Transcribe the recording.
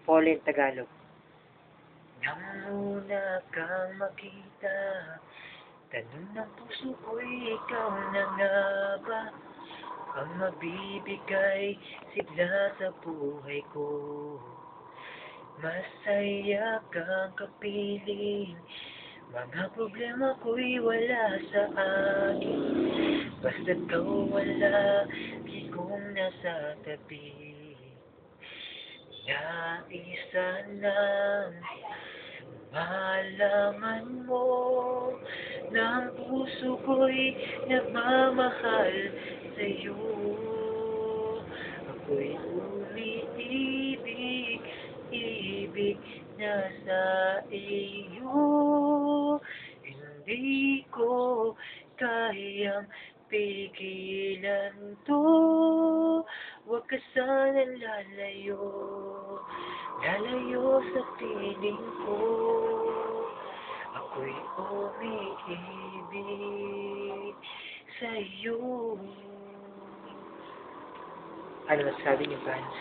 Pauline Tagalog. Nang una kang makita, tanong ng puso ko'y ikaw na nga ba ang mabibigay sigla sa buhay ko. Masaya kang kapiling, mga problema ko'y wala sa akin, basta't ikaw wala, di kong nasa tabi. Naisa lang malaman mo na ang puso ko'y nagmamahal sa'yo. Ako'y umiibig, ibig na sa iyo. Hindi ko kayang pigilan to. Huwag ka sanang lalayo, lalayo sa piling ko. Ako'y umiibig sa'yo. Ano masasabi niyo, fans?